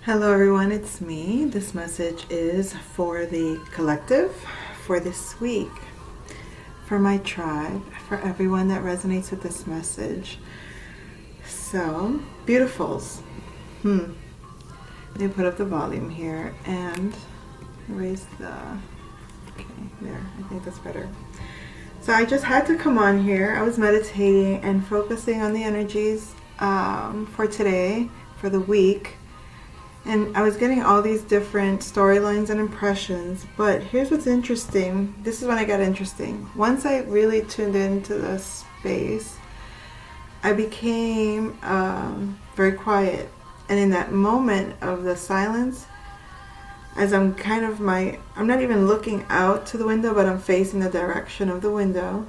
Hello everyone, it's me. This message is for the collective for this week, for my tribe, for everyone that resonates with this message. So, beautifuls. Let me put up the volume here and raise the... Okay, there. I think that's better. So I just had to come on here. I was meditating and focusing on the energies for today, for the week. And I was getting all these different storylines and impressions, but here's what's interesting. This is when I got interesting. Once I really tuned into the space, I became very quiet. And in that moment of the silence, as I'm I'm not even looking out to the window, but I'm facing the direction of the window,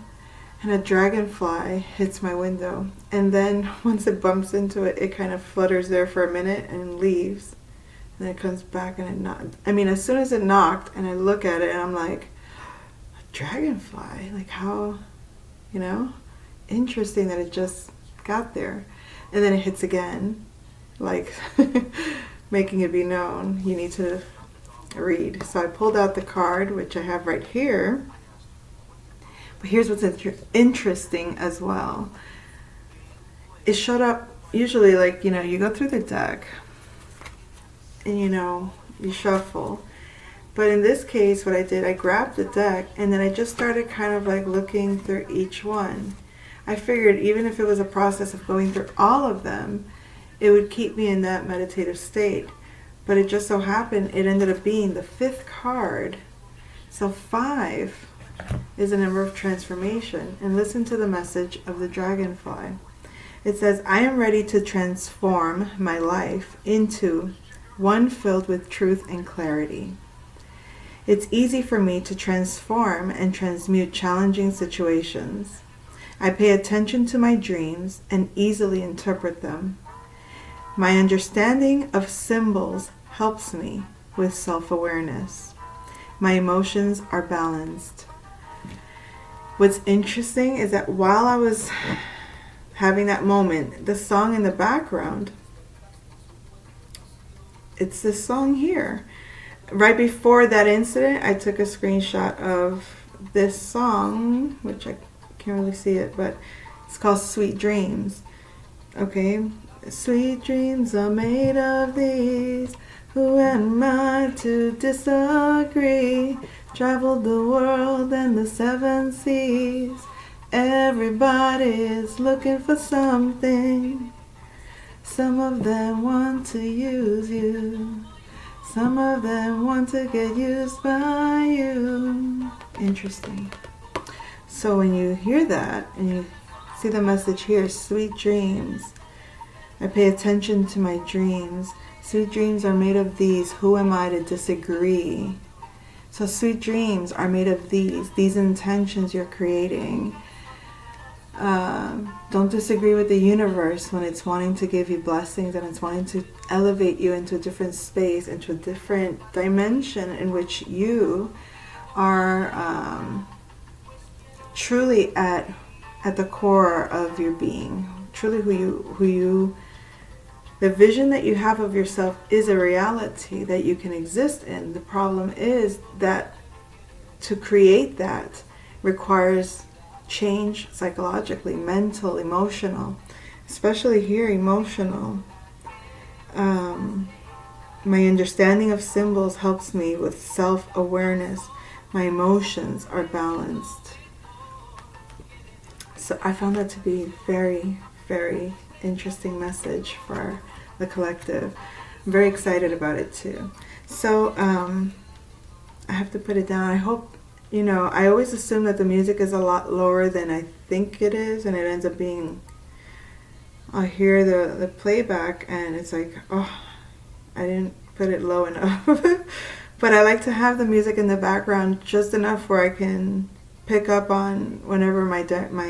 and a dragonfly hits my window. And then once it bumps into it, it kind of flutters there for a minute and leaves. And then it comes back and it knocked. As soon as it knocked and I look at it and I'm like, a dragonfly? Like how, interesting that it just got there. And then it hits again, like making it be known. You need to read. So I pulled out the card, which I have right here. But here's what's interesting as well. It showed up usually you go through the deck and you shuffle. But in this case, what I did, I grabbed the deck and then I just started kind of like looking through each one. I figured even if it was a process of going through all of them, it would keep me in that meditative state. But it just so happened it ended up being the 5th card. So 5 is a number of transformation. And listen to the message of the dragonfly. It says, I am ready to transform my life into one filled with truth and clarity. It's easy for me to transform and transmute challenging situations. I pay attention to my dreams and easily interpret them. My understanding of symbols helps me with self-awareness. My emotions are balanced. What's interesting is that while I was having that moment, the song in the background, it's this song here. Right before that incident, I took a screenshot of this song, which I can't really see it, but it's called Sweet Dreams. Okay? Sweet dreams are made of these. Who am I to disagree? Traveled the world and the 7 seas. Everybody's looking for something. Some of them want to use you. Some of them want to get used by you. Interesting. So when you hear that and you see the message here, sweet dreams. I pay attention to my dreams. Sweet dreams are made of these. Who am I to disagree? So sweet dreams are made of these intentions you're creating. Don't disagree with the universe when it's wanting to give you blessings and it's wanting to elevate you into a different space, into a different dimension in which you are truly at the core of your being. Truly who you the vision that you have of yourself is a reality that you can exist in. The problem is that to create that requires change psychologically, mental, emotional, especially here emotional. My understanding of symbols helps me with self-awareness. My emotions are balanced. So I found that to be very, very interesting message for the collective. I'm very excited about it too. So I have to put it down. I hope, I always assume that the music is a lot lower than I think it is, and it ends up being, I hear the playback and it's like, oh, I didn't put it low enough. But I like to have the music in the background just enough where I can pick up on whenever my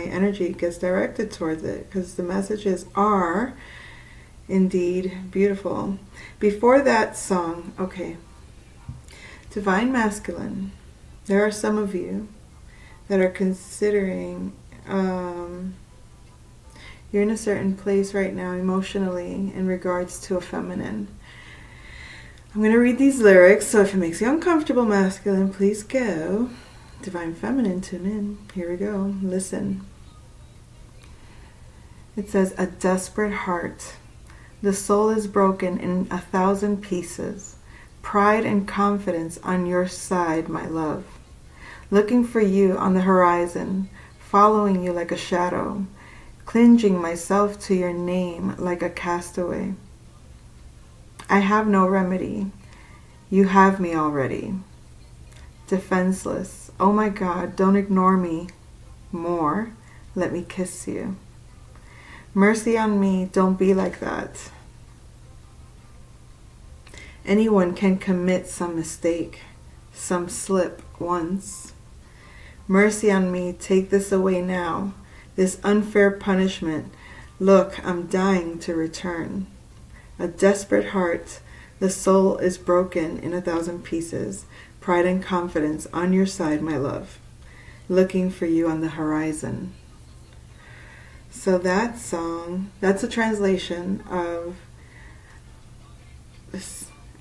energy gets directed towards it, because the messages are indeed beautiful. Before that song, okay, Divine Masculine, there are some of you that are considering you're in a certain place right now emotionally in regards to a feminine. I'm going to read these lyrics, so if it makes you uncomfortable, masculine, please go. Divine Feminine, tune in. Here we go. Listen. It says, a desperate heart. The soul is broken in 1,000 pieces. Pride and confidence on your side, my love. Looking for you on the horizon, following you like a shadow, clinging myself to your name like a castaway. I have no remedy. You have me already. Defenseless. Oh my God, don't ignore me more. Let me kiss you. Mercy on me, don't be like that. Anyone can commit some mistake, some slip once. Mercy on me, take this away now. This unfair punishment. Look, I'm dying to return. A desperate heart, the soul is broken in 1,000 pieces. Pride and confidence on your side, my love. Looking for you on the horizon. So that song, that's a translation of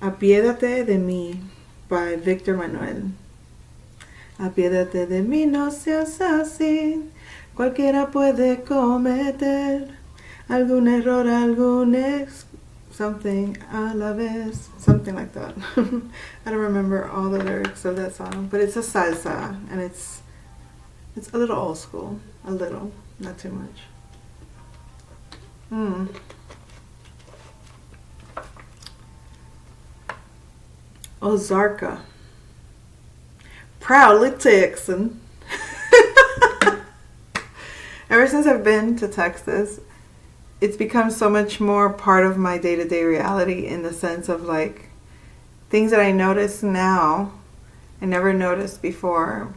Apiédate de mí by Victor Manuel. Apiédate de mí, no seas así. Cualquiera puede cometer algún error, something a la vez, something like that. I don't remember all the lyrics of that song, but it's a salsa, and it's a little old school, a little, not too much. Ozarka. Proudly Texan. Ever since I've been to Texas, it's become so much more part of my day-to-day reality, in the sense of like things that I notice now I never noticed before.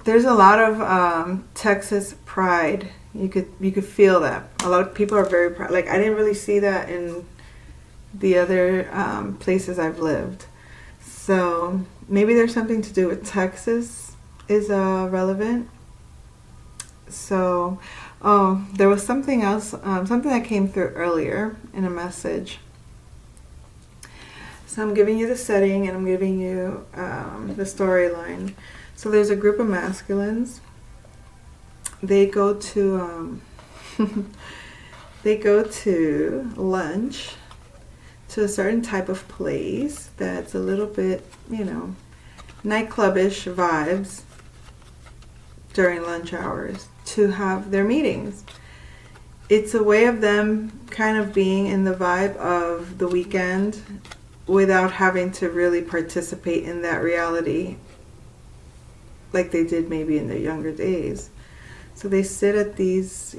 There's a lot of Texas pride. You could feel that. A lot of people are very proud. Like, I didn't really see that in the other places I've lived. So maybe there's something to do with Texas is relevant. So, there was something else, something that came through earlier in a message. So I'm giving you the setting, and I'm giving you the storyline. So there's a group of masculines. They go to lunch to a certain type of place that's a little bit, nightclubish vibes during lunch hours to have their meetings. It's a way of them kind of being in the vibe of the weekend without having to really participate in that reality like they did maybe in their younger days. So they sit at these,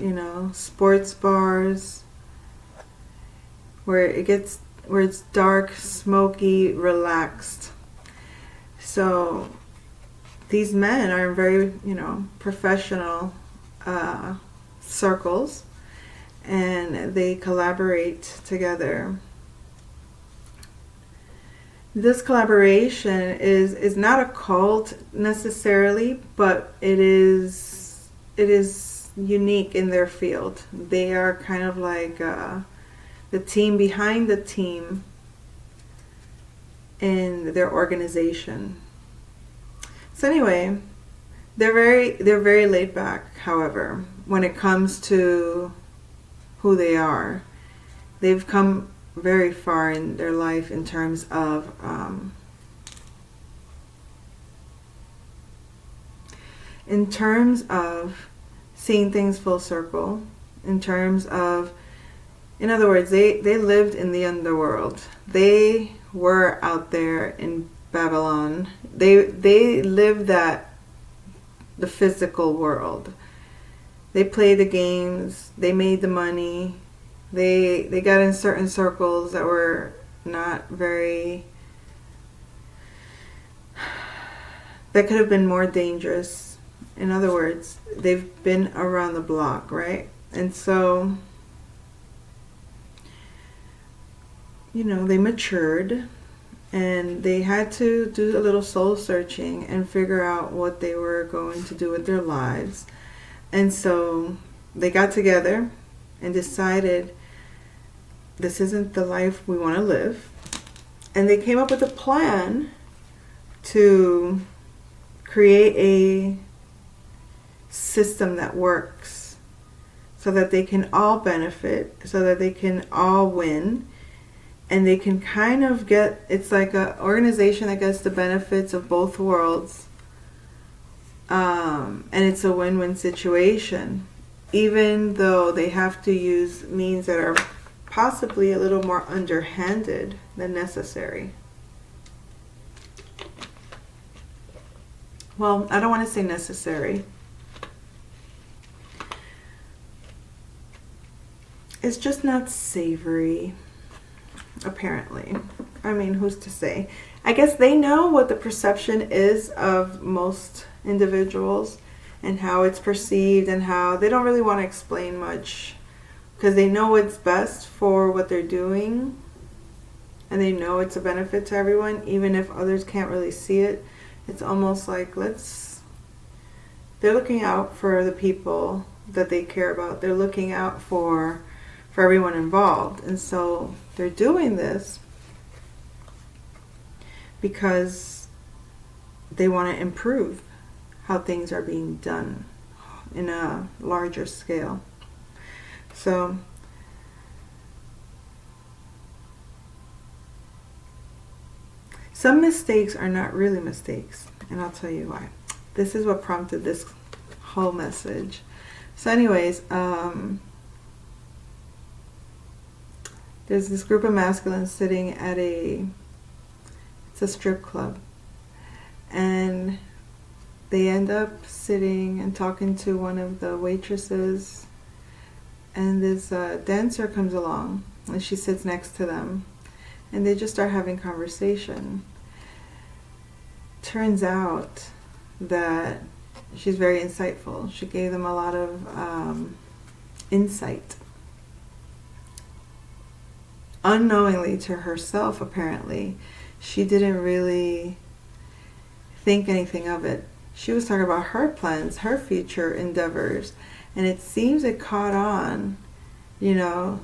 sports bars where it's dark, smoky, relaxed. So these men are in very, professional circles, and they collaborate together. This collaboration is not a cult necessarily, but it is unique in their field. They are kind of like the team behind the team in their organization. So anyway, they're very laid back. However, when it comes to who they are, they've come very far in their life in terms of seeing things full circle, in other words, they lived in the underworld. They were out there in Babylon. They lived the physical world. They played the games, they made the money. They got in certain circles that were not very, that could have been more dangerous. In other words, they've been around the block, right? And so, they matured, and they had to do a little soul searching and figure out what they were going to do with their lives. And so they got together. and decided this isn't the life we want to live. And they came up with a plan to create a system that works so that they can all benefit, so that they can all win, and they can kind of get, it's like an organization that gets the benefits of both worlds, and it's a win-win situation, even though they have to use means that are possibly a little more underhanded than necessary. Well, I don't want to say necessary. It's just not savory, apparently. I mean, who's to say? I guess they know what the perception is of most individuals and how it's perceived, and how they don't really want to explain much because they know what's best for what they're doing, and they know it's a benefit to everyone, even if others can't really see it. It's almost like they're looking out for the people that they care about. They're looking out for everyone involved. And so they're doing this because they want to improve how things are being done in a larger scale. So some mistakes are not really mistakes, and I'll tell you why. This is what prompted this whole message. So anyways, there's this group of masculines sitting at it's a strip club, and they end up sitting and talking to one of the waitresses, and this dancer comes along, and she sits next to them, and they just start having conversation. Turns out that she's very insightful. She gave them a lot of insight. Unknowingly to herself, apparently, she didn't really think anything of it. She was talking about her plans, her future endeavors, and it seems it caught on, that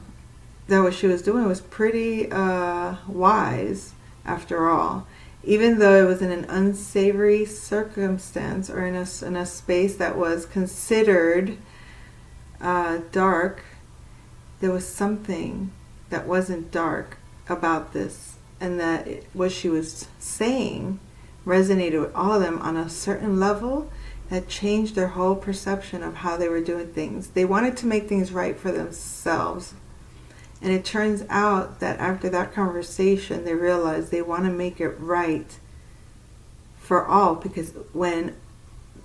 what she was doing was pretty wise after all. Even though it was in an unsavory circumstance, or in a space that was considered dark, there was something that wasn't dark about this, and that what she was saying resonated with all of them on a certain level that changed their whole perception of how they were doing things. They wanted to make things right for themselves. And it turns out that after that conversation, they realized they want to make it right for all, because when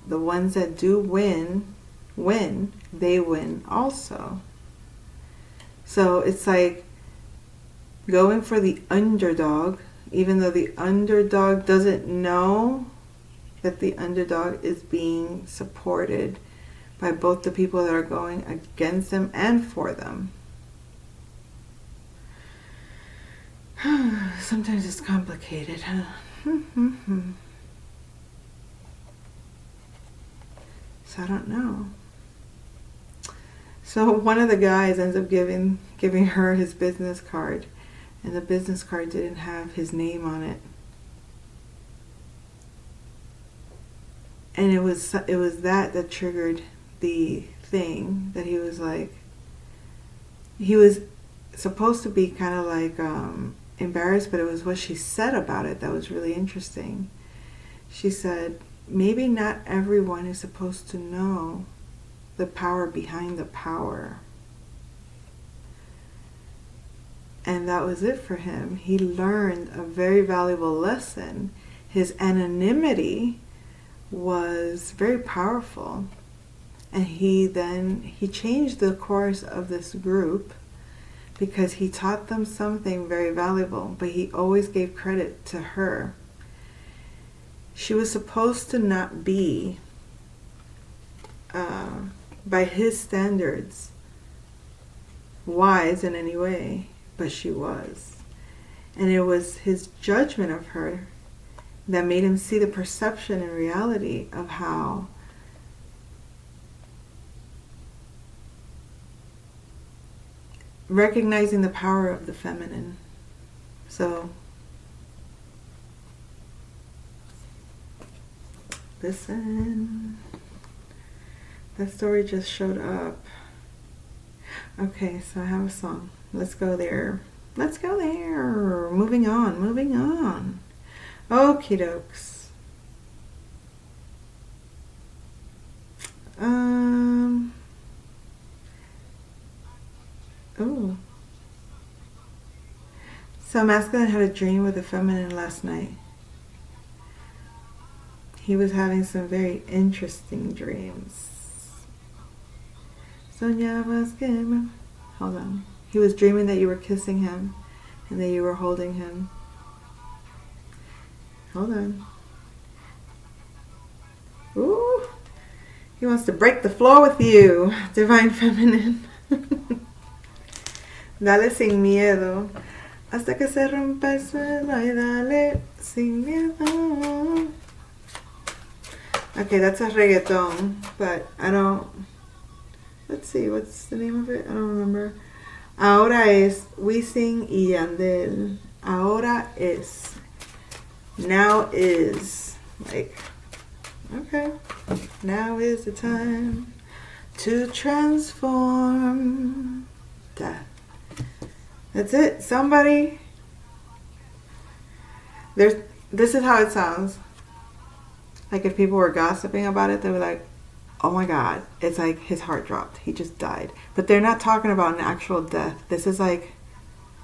the ones that do win, they win also. So it's like going for the underdog, even though the underdog doesn't know that the underdog is being supported by both the people that are going against them and for them. Sometimes it's complicated, huh? So I don't know. So one of the guys ends up giving her his business card, and the business card didn't have his name on it. And it was that triggered the thing that he was like, he was supposed to be kind of like embarrassed, but it was what she said about it that was really interesting. She said, maybe not everyone is supposed to know the power behind the power. And that was it for him. He learned a very valuable lesson. His anonymity was very powerful. And he changed the course of this group because he taught them something very valuable, but he always gave credit to her. She was supposed to not be, by his standards, wise in any way, but she was. And it was his judgment of her that made him see the perception and reality of how recognizing the power of the feminine. So listen. That story just showed up. Okay, so I have a song. Let's go there. Let's go there. Moving on, moving on. Okie dokes. Oh. So masculine had a dream with a feminine last night. He was having some very interesting dreams. Soñabas que... Hold on. He was dreaming that you were kissing him and that you were holding him. Hold on. Ooh. He wants to break the floor with you, Divine Feminine. Dale sin miedo. Hasta que se rompa el suelo y dale sin miedo. Okay, that's a reggaeton, but I don't... Let's see, what's the name of it? I don't remember. Ahora es Wisin y Yandel. Ahora es. Now is. Like, okay. Now is the time to transform. That's it. Somebody. This is how it sounds. Like if people were gossiping about it, they were like, oh my God, it's like his heart dropped. He just died. But they're not talking about an actual death. This is like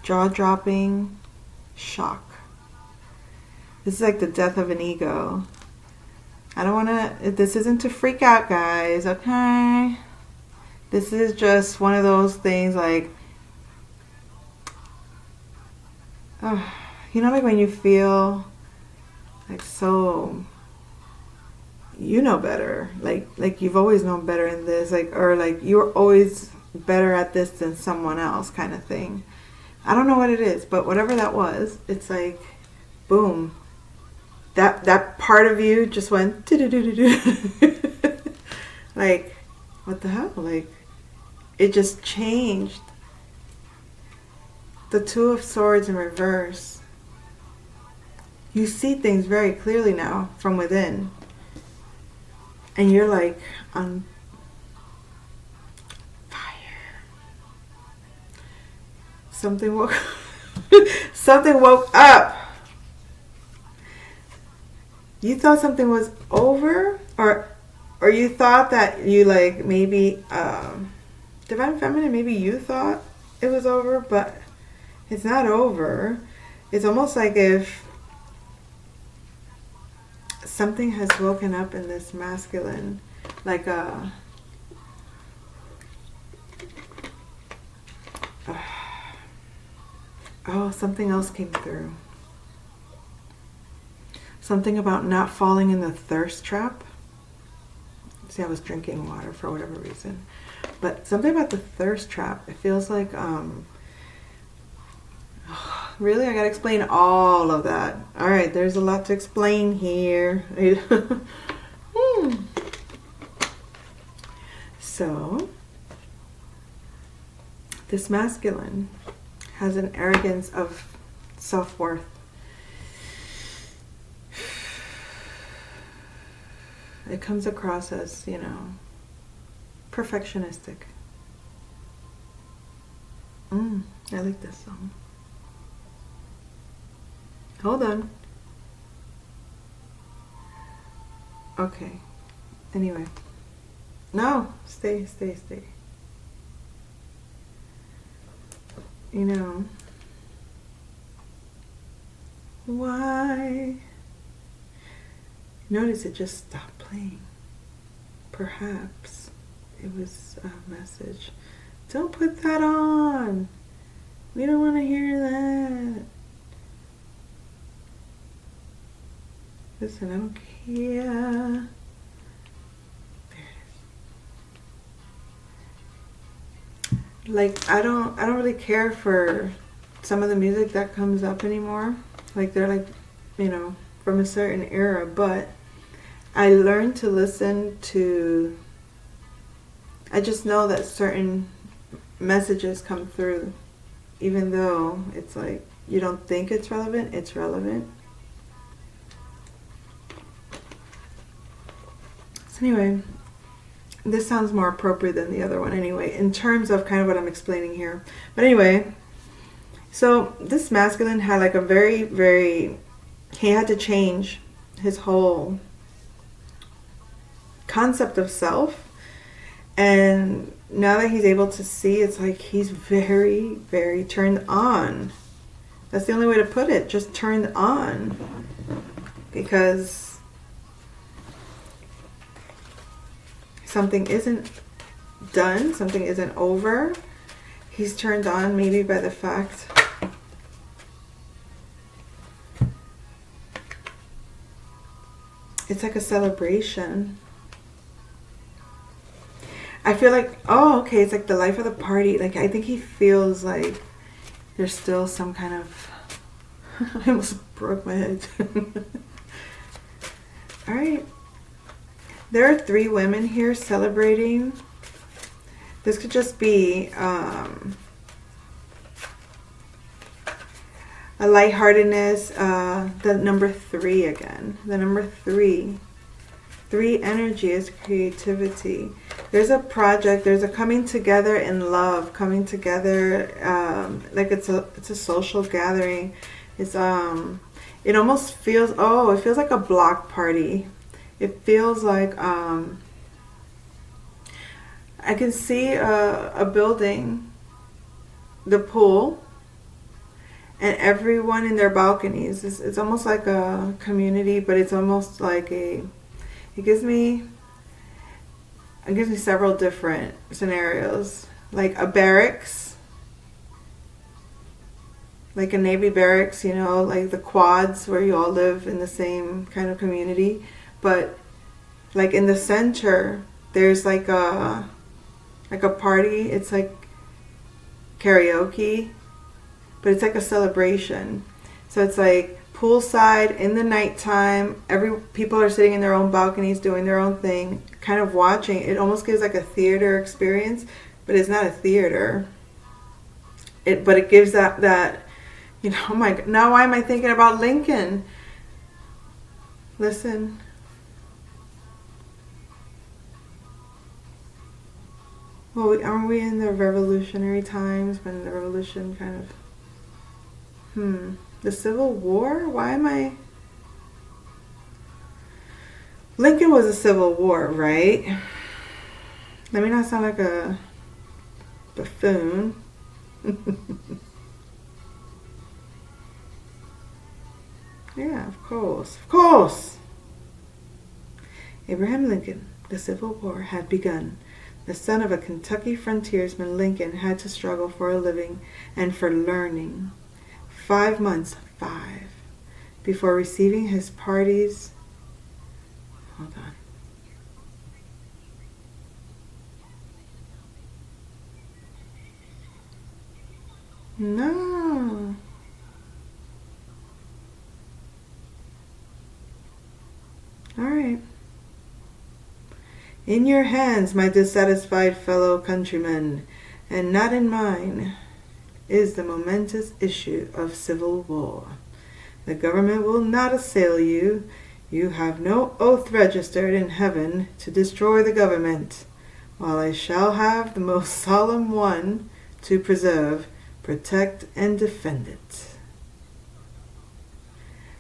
jaw-dropping shock. This is like the death of an ego. I don't want to... This isn't to freak out, guys, okay? This is just one of those things like... you know, like when you feel like so... You know better, like you've always known better in this, like, or like you're always better at this than someone else, kind of thing. I don't know what it is, but whatever that was, it's like, boom, that part of you just went like, what the hell? Like, it just changed. The Two of Swords in reverse. You see things very clearly now from within. And you're like on fire. Something woke up. You thought something was over, or you thought that you like maybe Divine Feminine, maybe you thought it was over, but it's not over. It's almost like if something has woken up in this masculine, like something else came through. Something about not falling in the thirst trap. See, I was drinking water for whatever reason. But something about the thirst trap. It feels like, really? I gotta explain all of that. Alright, there's a lot to explain here. So, this masculine has an arrogance of self-worth. It comes across as, you know, perfectionistic. I like this song. Hold on. Okay. Anyway. No. Stay. You know. Why? Notice it just stopped playing. Perhaps it was a message. Don't put that on. We don't want to hear that. Listen, I don't care. There it is. Like, I don't really care for some of the music that comes up anymore. Like, they're like, you know, from a certain era, but I learned to listen to, I just know that certain messages come through. Even though it's like you don't think it's relevant. So anyway, this sounds more appropriate than the other one anyway, in terms of kind of what I'm explaining here. But anyway, so this masculine had like a he had to change his whole concept of self. And now that he's able to see, it's like he's very, very turned on. That's the only way to put it, just turned on. Because something isn't done, something isn't over. He's turned on maybe by the fact it's like a celebration. I feel like, oh, okay, it's like the life of the party. Like, I think he feels like there's still some kind of... I almost broke my head. All right. There are 3 women here celebrating. This could just be a lightheartedness. The number 3 again. The number 3. 3 energy is creativity. There's a project. There's a coming together in love. Coming together, like it's a social gathering. It's it almost feels, oh, it feels like a block party. It feels like I can see a building, the pool, and everyone in their balconies. It's almost like a community, but it's almost like it gives me several different scenarios, like a barracks, like a Navy barracks, you know, like the quads where you all live in the same kind of community. But like in the center, there's like a party. It's like karaoke, but it's like a celebration. So it's like poolside in the nighttime. People are sitting in their own balconies doing their own thing, kind of watching. It almost gives like a theater experience, but it's not a theater. But it gives that you know, oh my God, now why am I thinking about Lincoln? Listen. Well, aren't we in the revolutionary times when the revolution kind of... The Civil War? Why am I... Lincoln was a Civil War, right? Let me not sound like a buffoon. Yeah, of course. Of course! Abraham Lincoln, the Civil War had begun. The son of a Kentucky frontiersman, Lincoln had to struggle for a living and for learning. 5 months, before receiving his party's... Hold on. No. All right. In your hands, my dissatisfied fellow countrymen, and not in mine, is the momentous issue of civil war. The government will not assail you. You have no oath registered in heaven to destroy the government, while I shall have the most solemn one to preserve, protect, and defend it.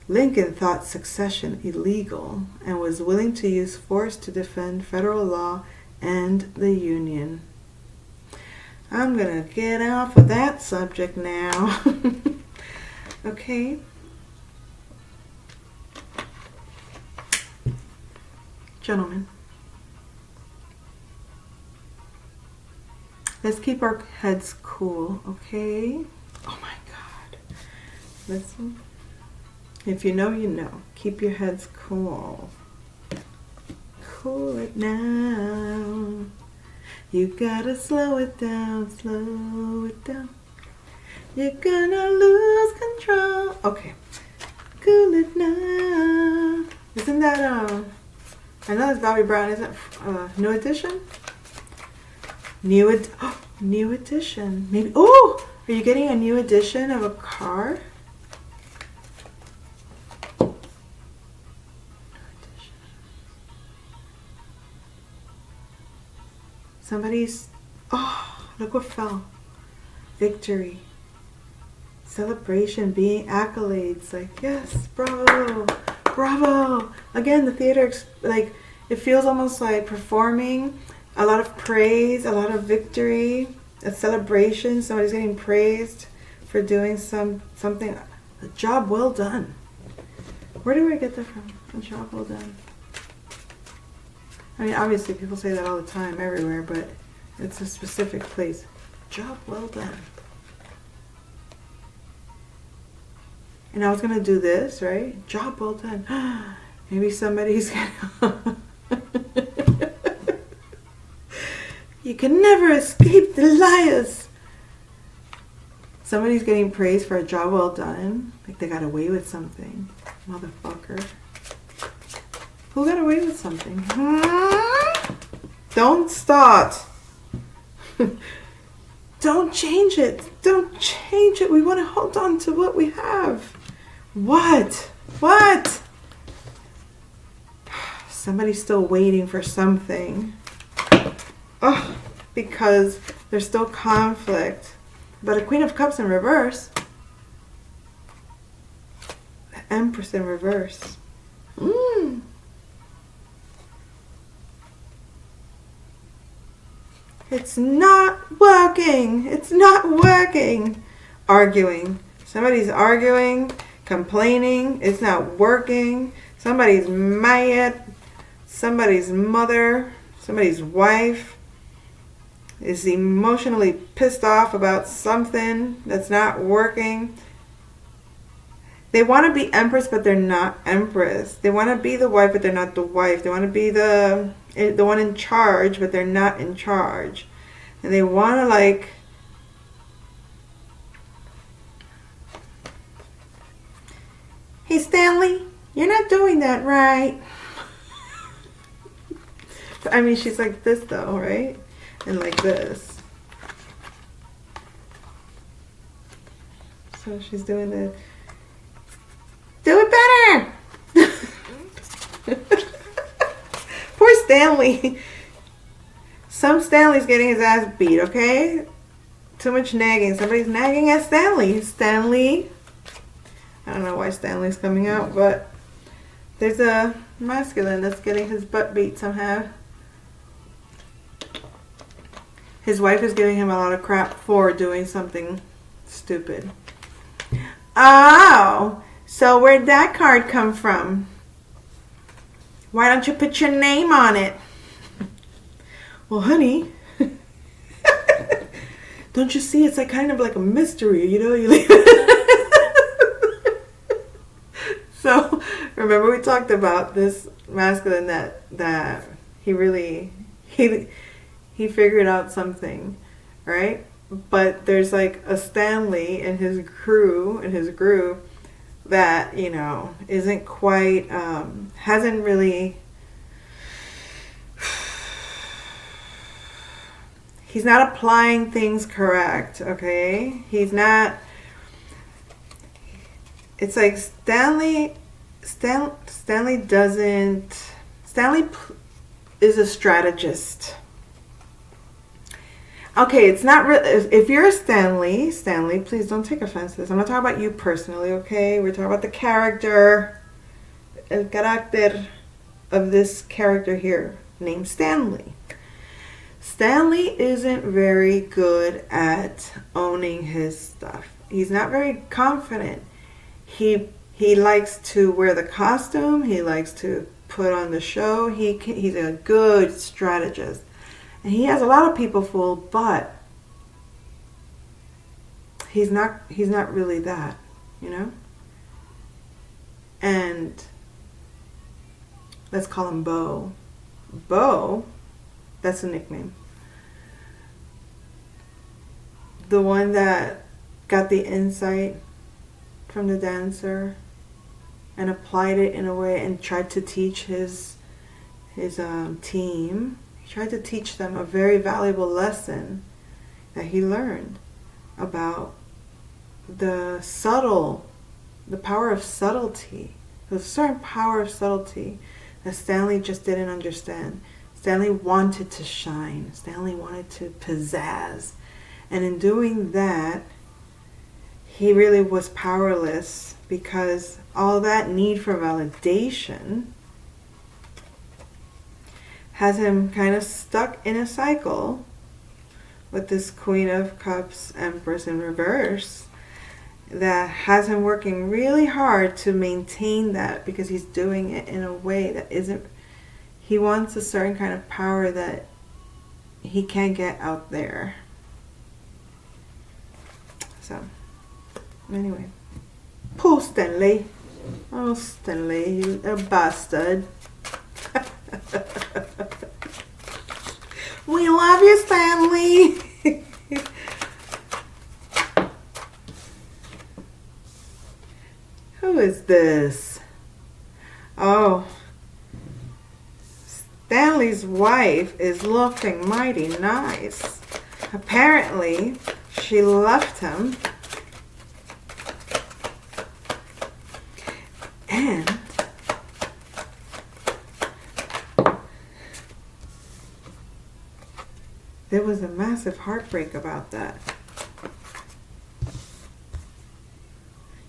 Lincoln thought secession illegal and was willing to use force to defend federal law and the Union. I'm going to get off of that subject now. Okay. Gentlemen, let's keep our heads cool, okay? Oh my God. Listen. If you know, you know. Keep your heads cool. Cool it now. You gotta slow it down, slow it down. You're gonna lose control. Okay. Cool it now. Isn't that, I know it's Bobby Brown, isn't it? New Edition? New edition. Maybe. Oh, are you getting a new edition of a car? Somebody's. Oh, look what fell. Victory. Celebration, being accolades. Like, yes, bravo, bravo. Again, the theater, like, it feels almost like performing. A lot of praise, a lot of victory, a celebration. Somebody's getting praised for doing something. A job well done. Where do I get that from? A job well done. I mean, obviously people say that all the time, everywhere, but it's a specific place. Job well done. And I was going to do this, right? Job well done. Maybe somebody's gonna... You can never escape the liars. Somebody's getting praised for a job well done. Like they got away with something. Motherfucker. Who got away with something? Don't start. Don't change it. Don't change it. We want to hold on to what we have. What? What? Somebody's still waiting for something. Oh, because there's still conflict. But a Queen of Cups in reverse. The Empress in reverse. It's not working. It's not working. Arguing. Somebody's arguing, complaining. It's not working. Somebody's mad. Somebody's mother, somebody's wife is emotionally pissed off about something that's not working. They want to be Empress, but they're not Empress. They want to be the wife, but they're not the wife. They want to be the one in charge, but they're not in charge. And they want to like... Hey, Stanley, you're not doing that right. I mean, she's like this though, right? And like this. So she's doing the... Do it better! Poor Stanley. Some Stanley's getting his ass beat, okay? Too much nagging. Somebody's nagging at Stanley. Stanley. I don't know why Stanley's coming out, but there's a masculine that's getting his butt beat somehow. His wife is giving him a lot of crap for doing something stupid. Oh, so where'd that card come from? Why don't you put your name on it? Well, honey, don't you see? It's like kind of like a mystery, you know? You leave it. So, remember we talked about this masculine that he really he figured out something, right? But there's like a Stanley and his crew and his group that, you know, isn't quite, hasn't really, he's not applying things correct, okay? He's not, it's like Stanley is a strategist. Okay, it's not really, if you're a Stanley, please don't take offense to this. I'm not talking about you personally, okay? We're talking about the character, el carácter of this character here, named Stanley. Stanley isn't very good at owning his stuff. He's not very confident. He likes to wear the costume. He likes to put on the show. He's a good strategist. And he has a lot of people fooled, but he's not really that, you know? And let's call him Bo. Bo, that's a nickname. The one that got the insight from the dancer and applied it in a way and tried to teach his team. He tried to teach them a very valuable lesson. that he learned about the power of subtlety. There's a certain power of subtlety that Stanley just didn't understand. Stanley wanted to shine. Stanley wanted to pizzazz. And in doing that, he really was powerless, because all that need for validation has him kind of stuck in a cycle with this Queen of Cups Empress in reverse that has him working really hard to maintain that, because he's doing it in a way that isn't, he wants a certain kind of power that he can't get out there. So, anyway. Poor Stanley. Oh, Stanley, you a bastard. We love you, Stanley. Who is this? Oh, Stanley's wife is looking mighty nice. Apparently, she left him. And there was a massive heartbreak about that.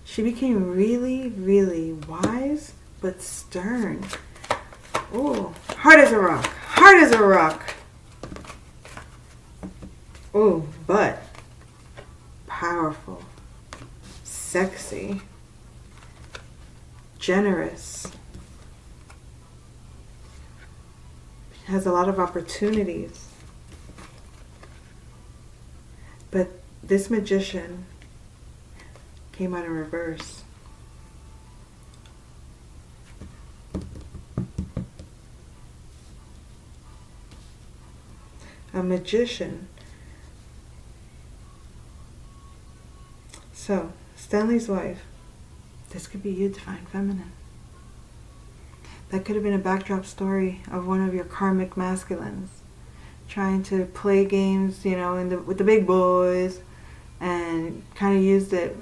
She became really, really wise, but stern. Oh, hard as a rock. Hard as a rock. Oh, but powerful, sexy, generous. Has a lot of opportunities. But this magician came out in reverse. A magician. So, Stanley's wife. This could be you, Divine Feminine. That could have been a backdrop story of one of your karmic masculines trying to play games, you know, with the big boys, and kind of used it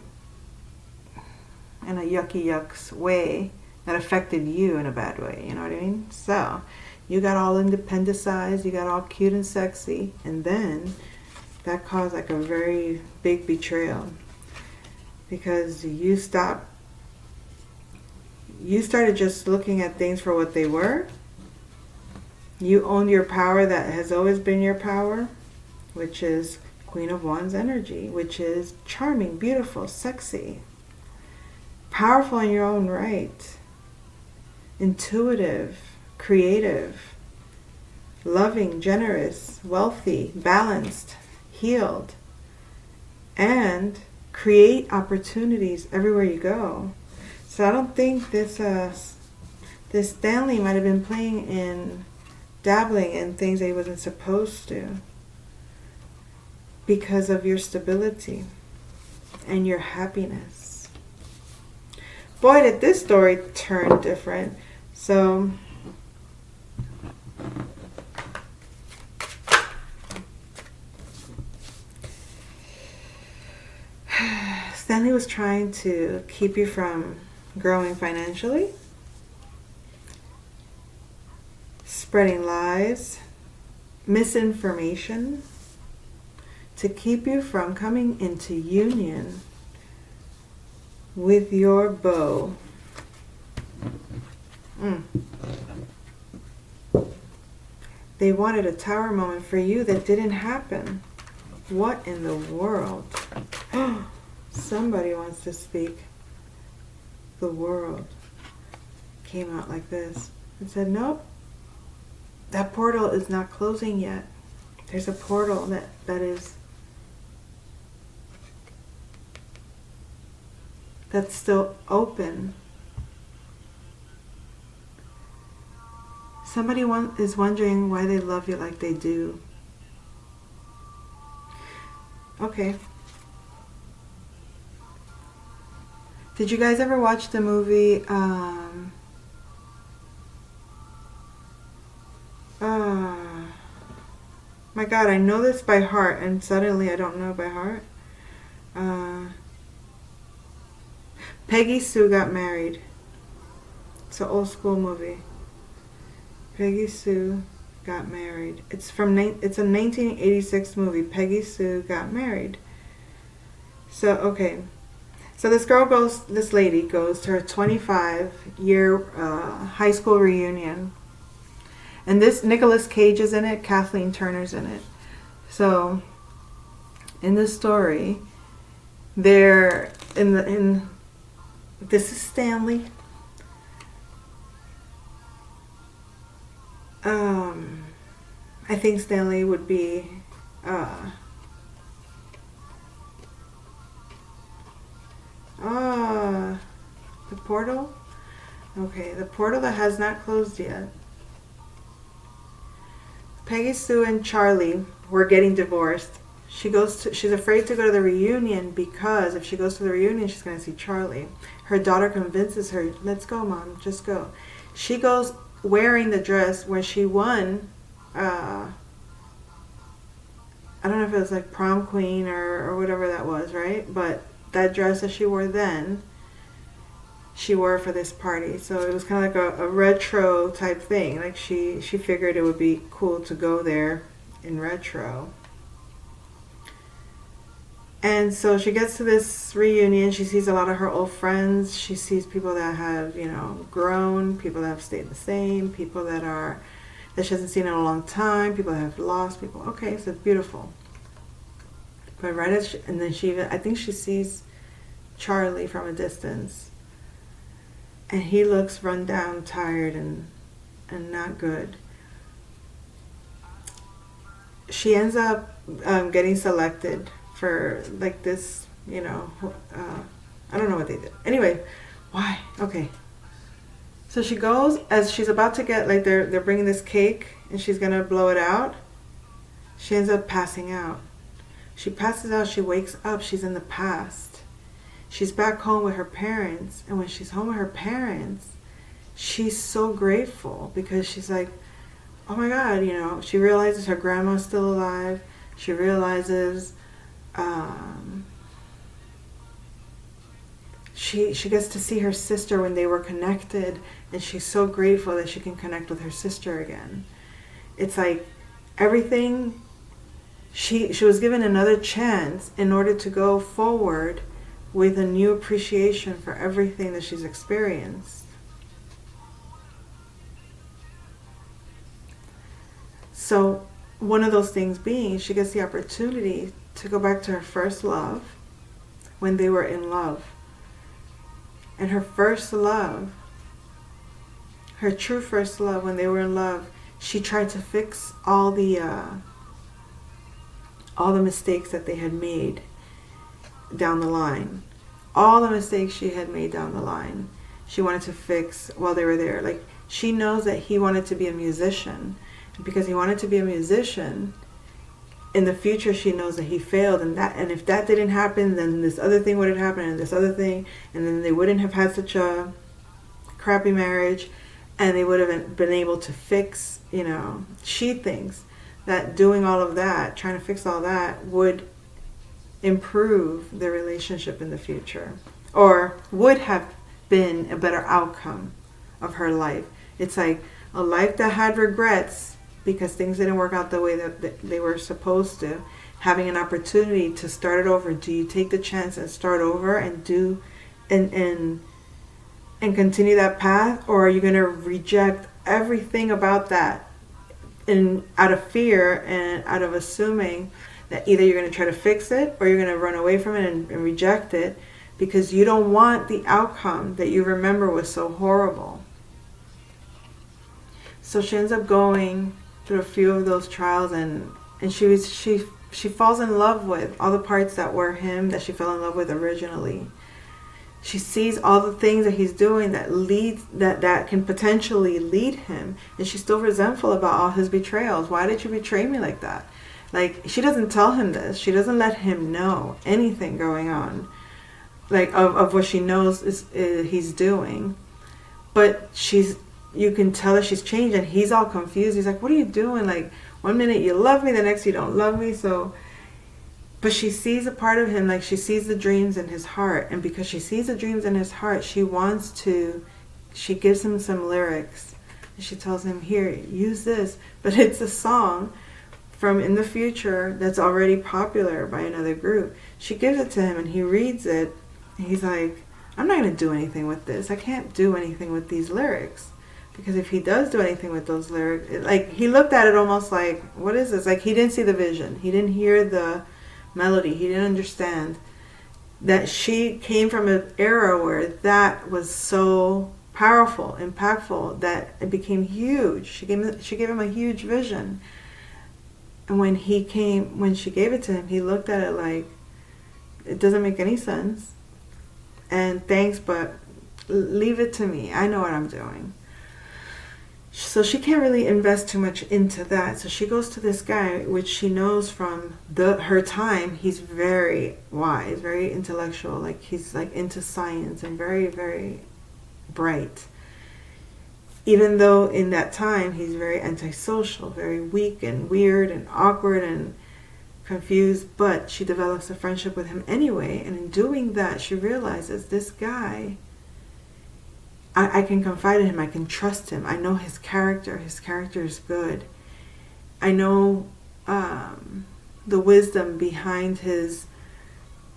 in a yucky yucks way that affected you in a bad way, you know what I mean? So, you got all independentized, you got all cute and sexy, and then that caused like a very big betrayal, because you started just looking at things for what they were. You owned your power that has always been your power, which is Queen of Wands energy, which is charming, beautiful, sexy, powerful in your own right, intuitive, creative, loving, generous, wealthy, balanced, healed, and create opportunities everywhere you go. So I don't think this Stanley might have been dabbling in things that he wasn't supposed to, because of your stability and your happiness. Boy, did this story turn different. So Stanley was trying to keep you from growing financially, spreading lies, misinformation, to keep you from coming into union with your beau. They wanted a tower moment for you that didn't happen. What in the world? Somebody wants to speak. The world came out like this and said, nope, that portal is not closing yet. There's a portal that's still open. Somebody is wondering why they love you like they do. Okay. Did you guys ever watch the movie, my God, I know this by heart, and suddenly I don't know by heart. Peggy Sue Got Married. It's an old school movie. Peggy Sue Got Married. It's a 1986 movie. Peggy Sue Got Married. So, okay. So this lady goes to her 25-year high school reunion. And this, Nicolas Cage is in it, Kathleen Turner's in it. So, in this story, they're this is Stanley. I think Stanley would be the portal. Okay, the portal that has not closed yet. Peggy Sue and Charlie were getting divorced. She's afraid to go to the reunion because if she goes to the reunion, she's going to see Charlie. Her daughter convinces her, let's go, Mom, just go. She goes wearing the dress where she won, I don't know if it was like prom queen or whatever that was, right? But that dress that she wore then, she wore for this party. So it was kind of like a retro type thing. Like she figured it would be cool to go there in retro. And so she gets to this reunion. She sees a lot of her old friends. She sees people that have, grown, people that have stayed the same, people that she hasn't seen in a long time, people that have lost people. Okay, so it's beautiful. But right as I think she sees Charlie from a distance. And he looks run down, tired, and not good. She ends up getting selected for like this, I don't know what they did. Anyway, why? Okay. So she goes, as she's about to get, like they're bringing this cake and she's going to blow it out. She ends up passing out. She passes out, she wakes up, she's in the past. She's back home with her parents, and when she's home with her parents, she's so grateful because she's like, oh my God, she realizes her grandma's still alive. She realizes she gets to see her sister when they were connected, and she's so grateful that she can connect with her sister again. It's like everything, she was given another chance in order to go forward with a new appreciation for everything that she's experienced. So one of those things being, she gets the opportunity to go back to her first love when they were in love. And her first love, her true first love, when they were in love, she tried to fix all the mistakes that they had made down the line. All the mistakes she had made down the line, she wanted to fix while they were there. Like, she knows that he wanted to be a musician. And because he wanted to be a musician, in the future she knows that he failed, and if that didn't happen, then this other thing would have happened, and this other thing, and then they wouldn't have had such a crappy marriage, and they would have been able to fix, she thinks that doing all of that, trying to fix all that, would improve their relationship in the future, or would have been a better outcome of her life. It's like a life that had regrets because things didn't work out the way that they were supposed to, having an opportunity to start it over. Do you take the chance and start over and do and continue that path, or are you going to reject everything about that out of fear and out of assuming that either you're going to try to fix it or you're going to run away from it and reject it because you don't want the outcome that you remember was so horrible? So she ends up going through a few of those trials, and she falls in love with all the parts that were him that she fell in love with originally. She sees all the things that he's doing that can potentially lead him, and she's still resentful about all his betrayals. Why did you betray me like that? Like, she doesn't tell him this. She doesn't let him know anything going on, like of what she knows he's doing. But you can tell that she's changed, and he's all confused. He's like, what are you doing? Like, One minute you love me, the next you don't love me. So, but she sees a part of him, like she sees the dreams in his heart. And because she sees the dreams in his heart, she gives him some lyrics. And she tells him, here, use this. But it's a song from in the future that's already popular by another group. She gives it to him and he reads it. And he's like, I'm not going to do anything with this. I can't do anything with these lyrics. Because if he does do anything with those lyrics, like he looked at it almost like, what is this? Like he didn't see the vision. He didn't hear the melody. He didn't understand that she came from an era where that was so powerful, impactful, that it became huge. She gave him a huge vision. And when she gave it to him, he looked at it like, it doesn't make any sense. And thanks, but leave it to me. I know what I'm doing. So she can't really invest too much into that. So she goes to this guy, which she knows from her time. He's very wise, very intellectual. Like he's like into science and very, very bright. Even though in that time he's very antisocial, very weak and weird and awkward and confused. But she develops a friendship with him anyway. And in doing that, she realizes this guy, I can confide in him. I can trust him. I know his character. His character is good. I know the wisdom behind his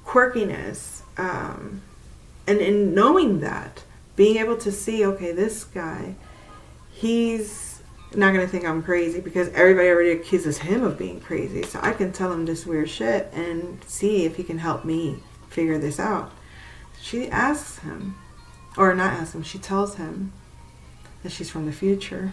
quirkiness. And in knowing that, being able to see, okay, this guy, he's not going to think I'm crazy because everybody already accuses him of being crazy. So I can tell him this weird shit and see if he can help me figure this out. She asks him. Or not ask him, she tells him that she's from the future.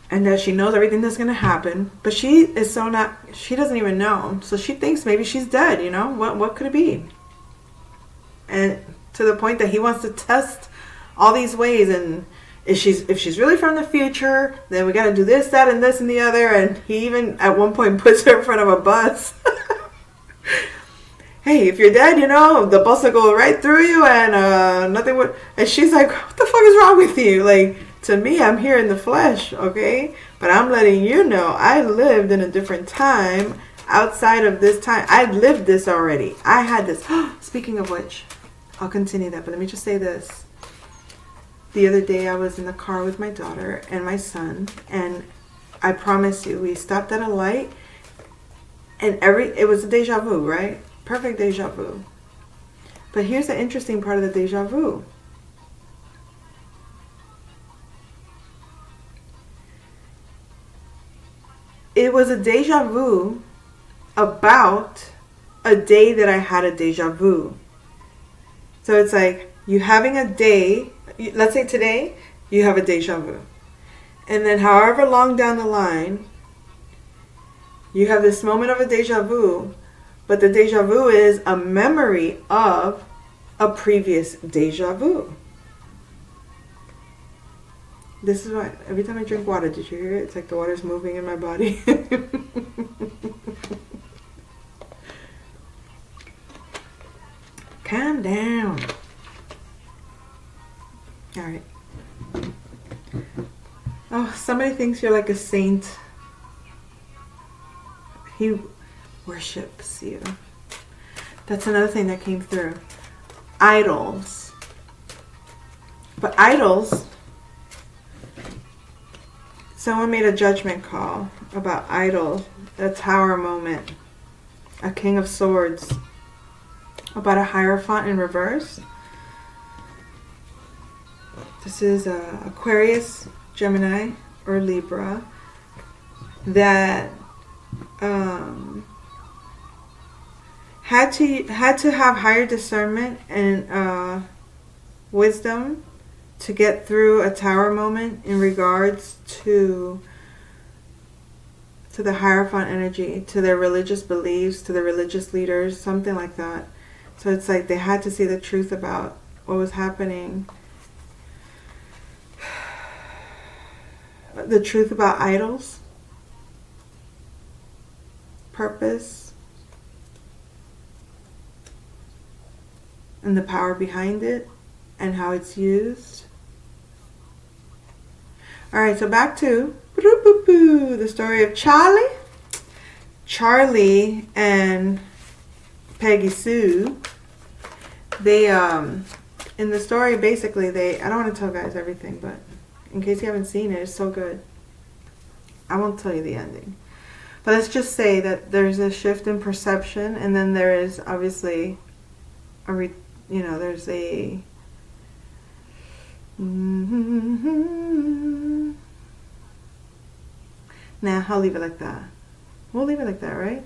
And that she knows everything that's going to happen. But she doesn't even know. So she thinks maybe she's dead, you know? What could it be? And to the point that he wants to test all these ways. And if she's really from the future, then we got to do this, that, and this, and the other. And he even at one point puts her in front of a bus. Hey, if you're dead, you know, the bus will go right through you and nothing would... And she's like, what the fuck is wrong with you? Like, to me, I'm here in the flesh, okay? But I'm letting you know I lived in a different time outside of this time. I lived this already. I had this. Speaking of which, I'll continue that, but let me just say this. The other day, I was in the car with my daughter and my son, and I promise you, we stopped at a light, and it was a deja vu, right? Perfect deja vu. But here's the interesting part of the deja vu. It was a deja vu about a day that I had a deja vu. So it's like you having a day, let's say today, you have a deja vu. And then however long down the line, you have this moment of a deja vu. But the deja vu is a memory of a previous deja vu. This is why every time I drink water, did you hear it? It's like the water's moving in my body. Calm down. All right. Oh, somebody thinks you're like a saint. He worships you. That's another thing that came through. Idols. But idols, someone made a judgment call about idol, a tower moment, a king of swords, about a Hierophant in reverse. This is Aquarius, Gemini, or Libra, that had to have higher discernment and wisdom to get through a tower moment in regards to the Hierophant energy, to their religious beliefs, to the religious leaders, something like that. So it's like they had to see the truth about what was happening. The truth about idols, purpose, and the power behind it, and how it's used. All right, so back to the story of Charlie and Peggy Sue. They in the story, basically, I don't want to tell guys everything, but in case you haven't seen it, it's so good. I won't tell you the ending. But let's just say that there's a shift in perception, and then there is obviously there's a Nah, I'll leave it like that. We'll leave it like that, right?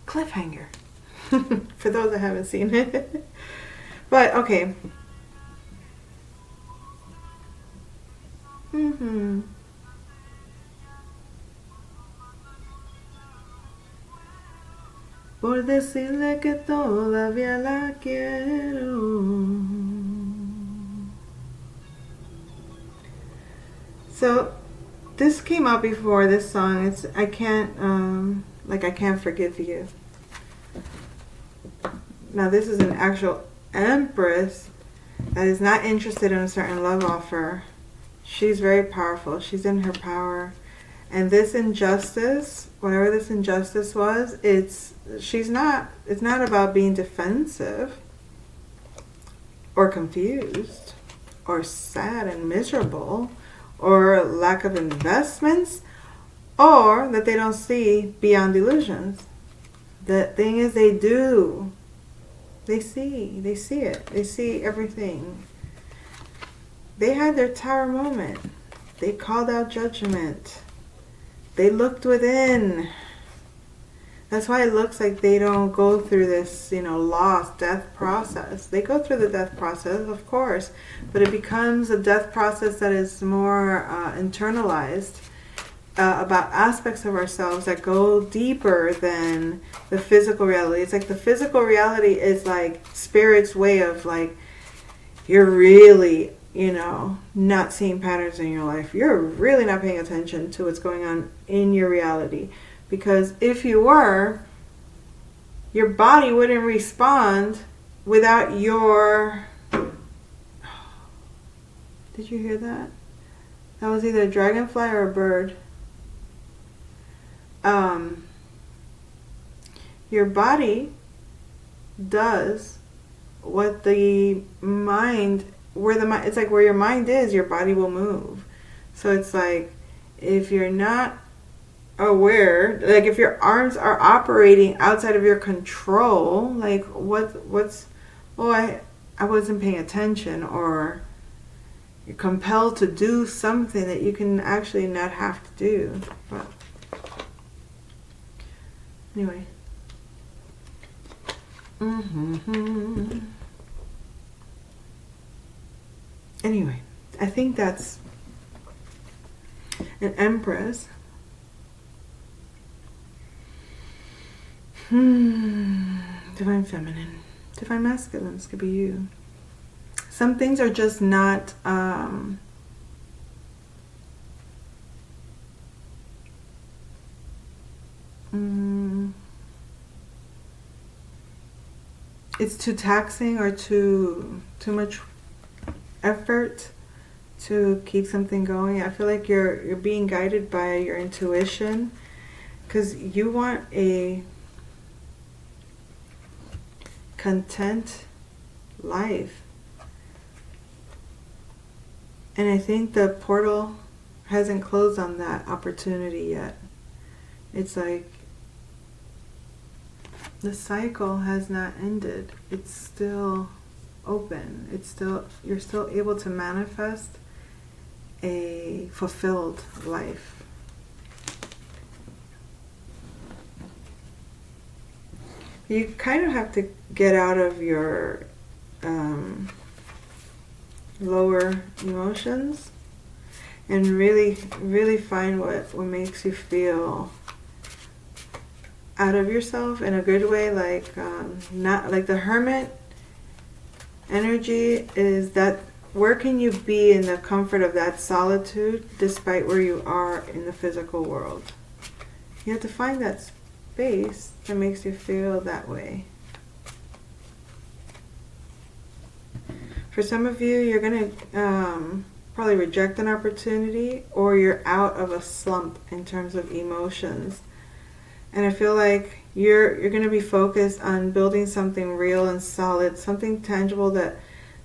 Cliffhanger. For those that haven't seen it. But, okay. Por decirle que todavía la quiero. So, this came out before this song. I can't forgive you. Now, this is an actual empress that is not interested in a certain love offer. She's very powerful. She's in her power. And this injustice, whatever this injustice was, it's not about being defensive or confused or sad and miserable or lack of investments or that they don't see beyond illusions. The thing is, they do. They see it. They see everything. They had their tower moment. They called out judgment. They looked within. That's why it looks like they don't go through this, loss, death process. They go through the death process, of course, but it becomes a death process that is more internalized about aspects of ourselves that go deeper than the physical reality. It's like the physical reality is like spirit's way of like, you're really not seeing patterns in your life. You're really not paying attention to what's going on in your reality. Because if you were, your body wouldn't respond without your... Did you hear that? That was either a dragonfly or a bird. Your body does what the mind... it's like where your mind is, your body will move. So it's like, if you're not aware, like if your arms are operating outside of your control, like I wasn't paying attention, or you're compelled to do something that you can actually not have to do. But anyway. Anyway, I think that's an empress. Divine feminine. Divine masculine. This could be you. Some things are just not it's too taxing or too much effort to keep something going. I feel like you're being guided by your intuition, because you want a content life. And I think the portal hasn't closed on that opportunity yet. It's like the cycle has not ended. It's still open. You're still able to manifest a fulfilled life. You kind of have to get out of your lower emotions and really, really find what makes you feel out of yourself in a good way. Like not like the hermit energy is that, where can you be in the comfort of that solitude despite where you are in the physical world? You have to find that space that makes you feel that way. For some of you, you're going to probably reject an opportunity, or you're out of a slump in terms of emotions. And I feel like you're going to be focused on building something real and solid, something tangible, that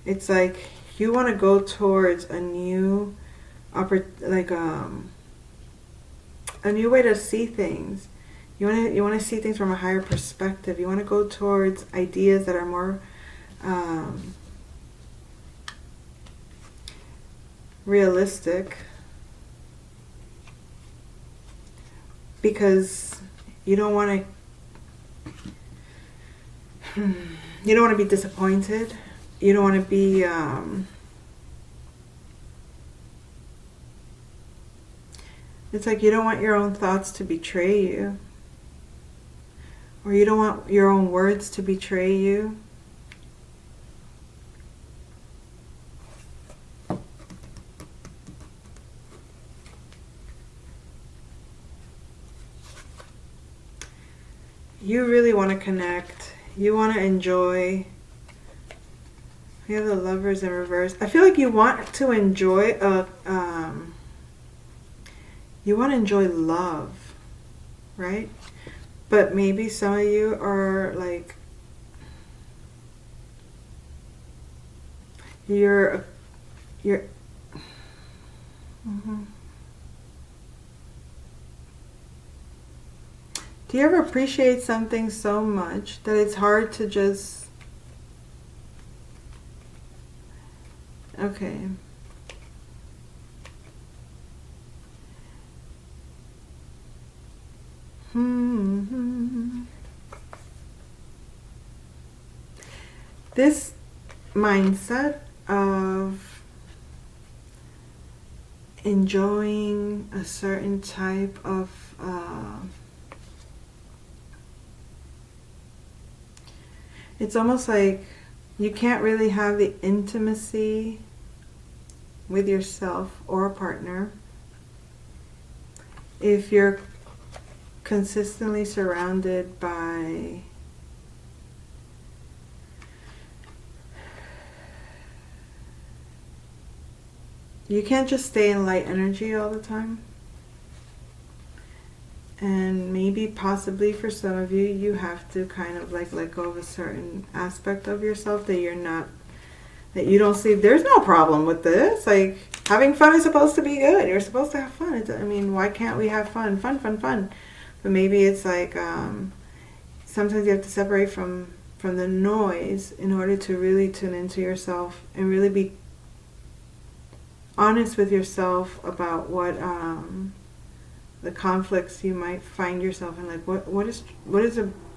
it's like you want to go towards a new a new way to see things. You want to see things from a higher perspective. You want to go towards ideas that are more realistic, because you don't want to be disappointed. You don't want to be it's like you don't want your own thoughts to betray you, or you don't want your own words to betray you. You really want to connect. You want to enjoy. We have the Lovers in reverse. I feel like you want to enjoy you want to enjoy love, right? But maybe some of you are like, you're mm-hmm. Do you ever appreciate something so much that it's hard to just... Okay. This mindset of enjoying a certain type of it's almost like you can't really have the intimacy with yourself or a partner if you're consistently surrounded by you can't just stay in light energy all the time. And maybe possibly for some of you, you have to kind of like let go of a certain aspect of yourself that that you don't see. There's no problem with this. Like, having fun is supposed to be good. You're supposed to have fun. I mean, why can't we have fun? Fun. But maybe it's like sometimes you have to separate from the noise in order to really tune into yourself and really be honest with yourself about what the conflicts you might find yourself in. Like, what is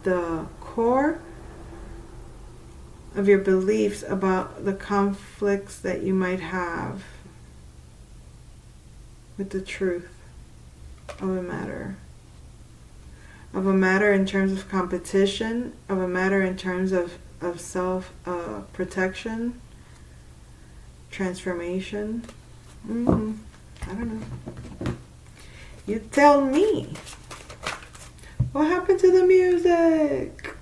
the core of your beliefs about the conflicts that you might have with the truth of a matter. Of a matter in terms of competition, of a matter in terms of self-protection, transformation. I don't know. You tell me. What happened to the music?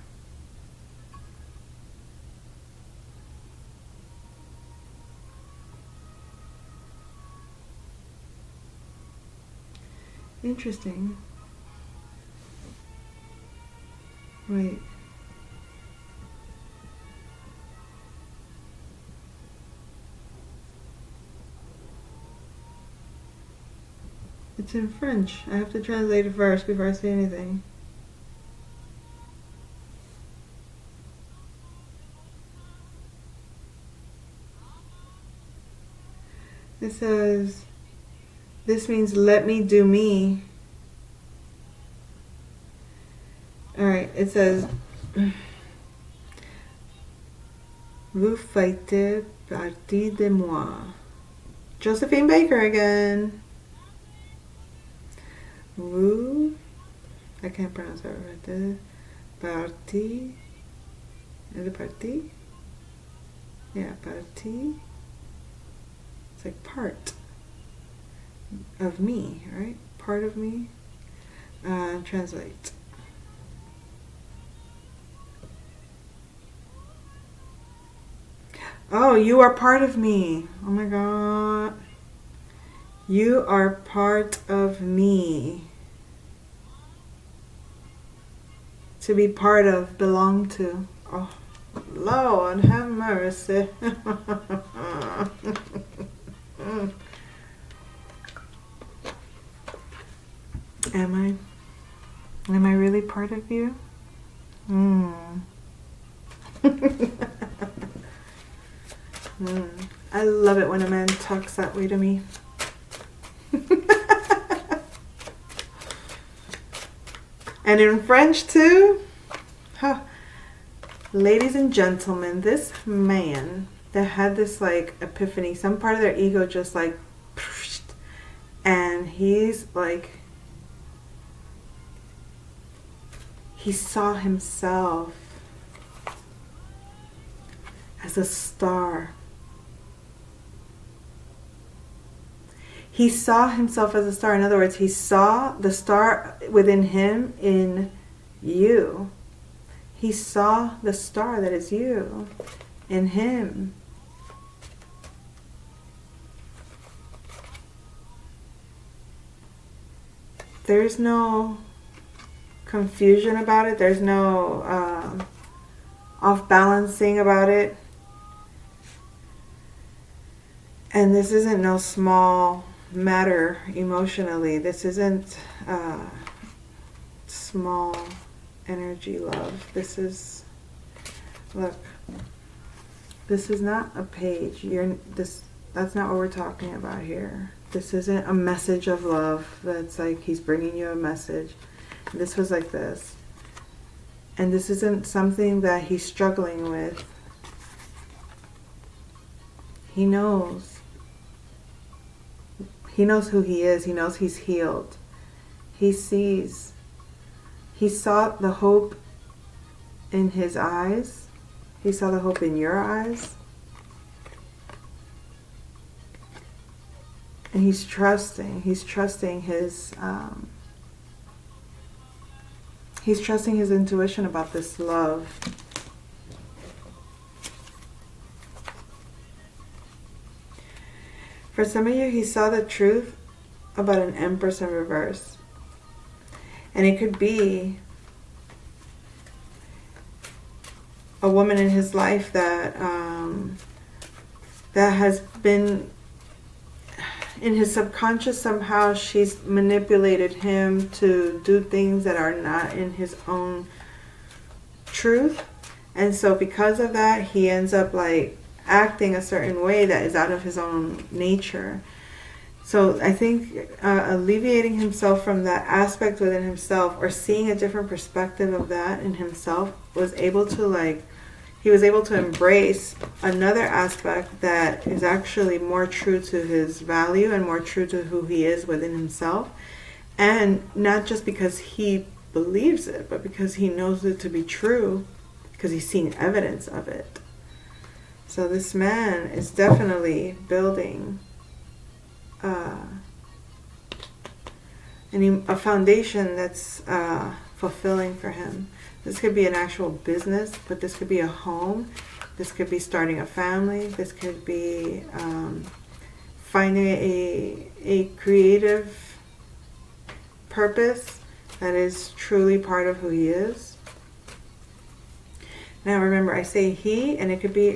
Interesting. Wait. It's in French. I have to translate it first before I say anything. It says, this means let me do me. Alright, it says, vous faites partie de moi. Josephine Baker again. Vous, I can't pronounce that right. Partie, is it partie? Yeah, partie. It's like part of me, right? Part of me. Translate. Oh, you are part of me. Oh my God. You are part of me. To be part of, belong to. Oh, Lord, have mercy. Am I? Am I really part of you? I love it when a man talks that way to me. And in French too. Huh. Ladies and gentlemen, this man that had this like epiphany, some part of their ego just like, and he's like, he saw himself as a star. He saw himself as a star. In other words, he saw the star within him in you. He saw the star that is you in him. There's no confusion about it. There's no off-balancing about it. And this isn't no small matter emotionally. This isn't small energy love. This is, look, this is not a page. That's not what we're talking about here. This isn't a message of love that's like he's bringing you a message. This was like this. And this isn't something that he's struggling with. He knows. He knows who he is. He knows he's healed. He sees. He saw the hope in his eyes. He saw the hope in your eyes. And he's trusting. He's trusting his intuition about this love. For some of you, he saw the truth about an Empress in reverse. And it could be a woman in his life that has been in his subconscious. Somehow she's manipulated him to do things that are not in his own truth. And so because of that, he ends up like acting a certain way that is out of his own nature. So I think alleviating himself from that aspect within himself, or seeing a different perspective of that in himself, was able to he was able to embrace another aspect that is actually more true to his value and more true to who he is within himself. And not just because he believes it, but because he knows it to be true, because he's seen evidence of it. So this man is definitely building a foundation that's fulfilling for him. This could be an actual business, but this could be a home. This could be starting a family. This could be finding a creative purpose that is truly part of who he is. Now remember, I say he, and it could be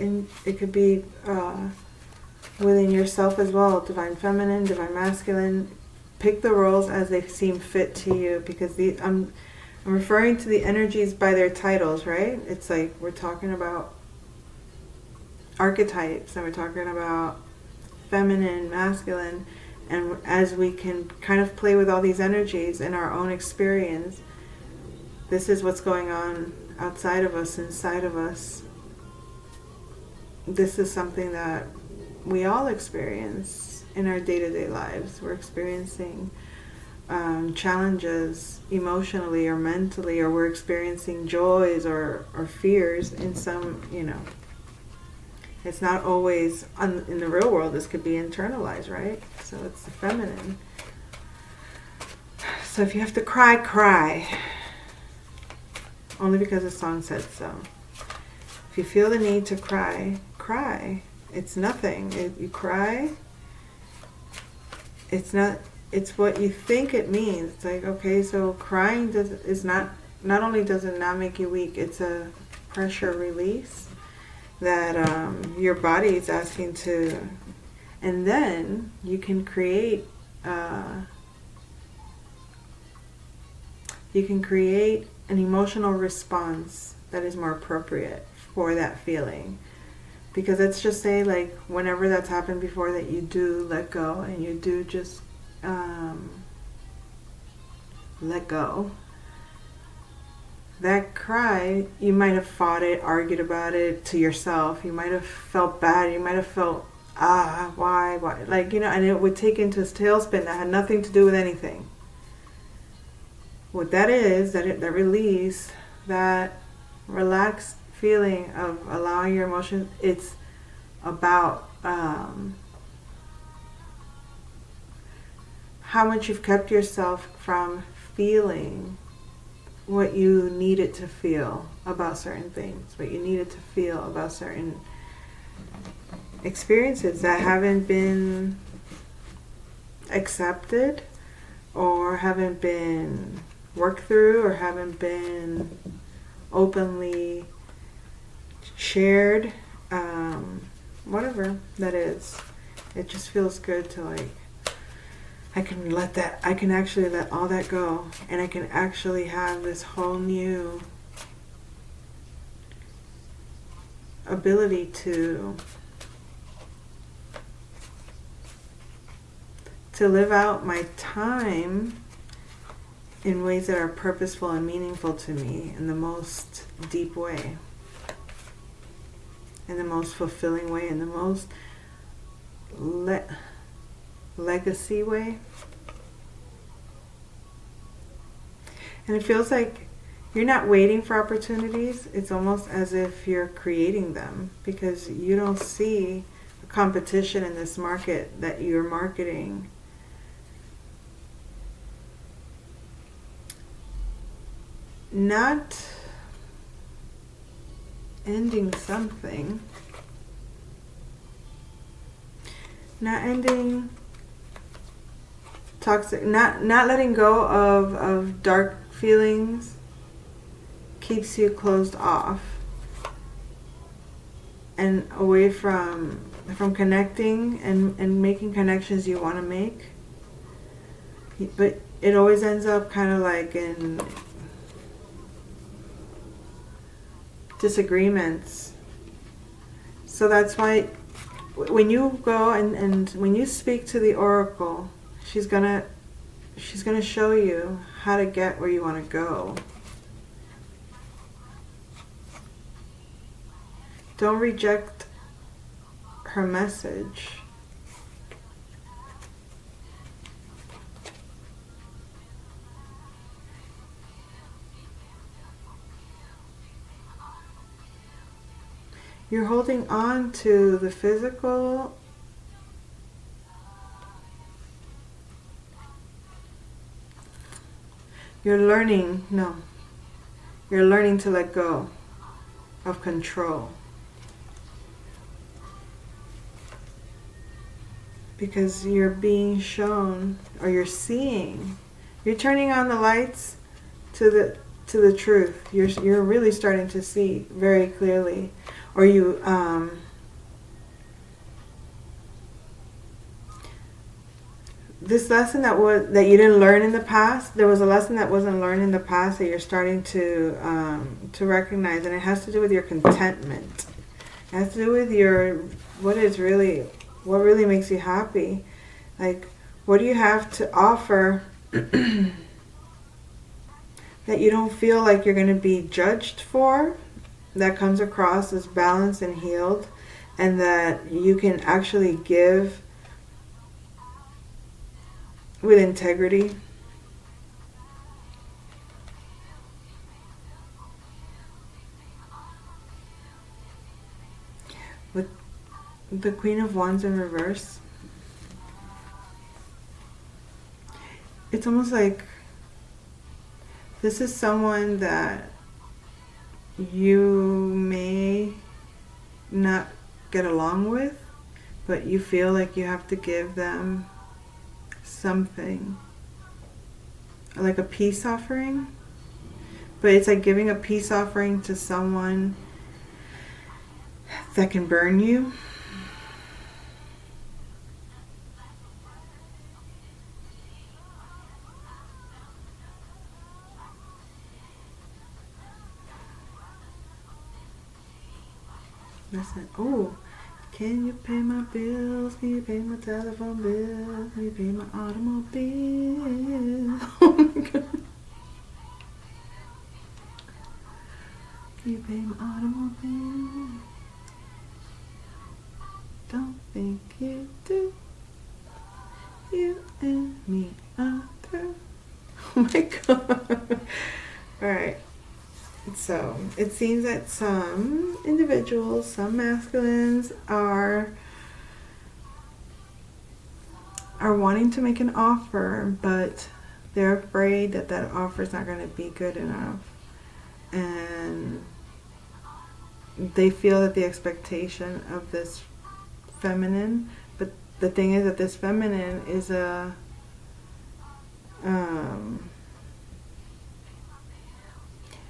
within yourself as well. Divine feminine, divine masculine. Pick the roles as they seem fit to you, because I'm referring to the energies by their titles, right? It's like we're talking about archetypes, and we're talking about feminine, masculine, and as we can kind of play with all these energies in our own experience, this is what's going on outside of us, inside of us. This is something that we all experience in our day-to-day lives. We're experiencing challenges emotionally or mentally, or we're experiencing joys or fears in some, it's not always in the real world. This could be internalized, right? So it's the feminine. So if you have to cry, cry. Only because the song said so. If you feel the need to cry, cry. It's nothing. You cry, it's not, it's what you think it means. It's like, okay, so crying is not only does it not make you weak, it's a pressure release that your body is asking to, and then you can create an emotional response that is more appropriate for that feeling. Because let's just say, like, whenever that's happened before, that you do let go and you do just let go. That cry, you might have fought it, argued about it to yourself. You might have felt bad. You might have felt, why, like, and it would take into a tailspin that had nothing to do with anything. What that is, that release, that relaxed feeling of allowing your emotions, it's about how much you've kept yourself from feeling what you needed to feel about certain things, what you needed to feel about certain experiences that haven't been accepted or haven't been worked through or haven't been openly shared, whatever that is. It just feels good to, like, I can actually let all that go, and I can actually have this whole new ability to live out my time in ways that are purposeful and meaningful to me in the most deep way, in the most fulfilling way, in the most legacy way. And it feels like you're not waiting for opportunities. It's almost as if you're creating them, because you don't see a competition in this market that you're marketing. Not ending something. Not ending toxic, not letting go of dark feelings keeps you closed off and away from connecting and making connections you want to make. But it always ends up kind of like in disagreements. So that's why when you go and when you speak to the oracle, she's gonna show you how to get where you want to go. Don't reject her message. You're holding on to the physical You're learning to let go of control. Because you're being shown, or you're seeing, you're turning on the lights to the truth. You're really starting to see very clearly. Or you this lesson that you didn't learn in the past, there was a lesson that wasn't learned in the past that you're starting to recognize, and it has to do with your contentment. It has to do with what really makes you happy. Like, what do you have to offer that you don't feel like you're going to be judged for, that comes across as balanced and healed, and that you can actually give with integrity. With the Queen of Wands in reverse, it's almost like this is someone that you may not get along with, but you feel like you have to give them something. Like a peace offering. But it's like giving a peace offering to someone that can burn you. Listen, oh, can you pay my bills? Can you pay my telephone bill? Can you pay my automobile? Oh my God. Can you pay my automobile? Don't think you do. You and me are through. Oh my God. Alright. So, it seems that some individuals, some masculines are wanting to make an offer, but they're afraid that that offer is not going to be good enough. And they feel that the expectation of this feminine, but the thing is that this feminine is a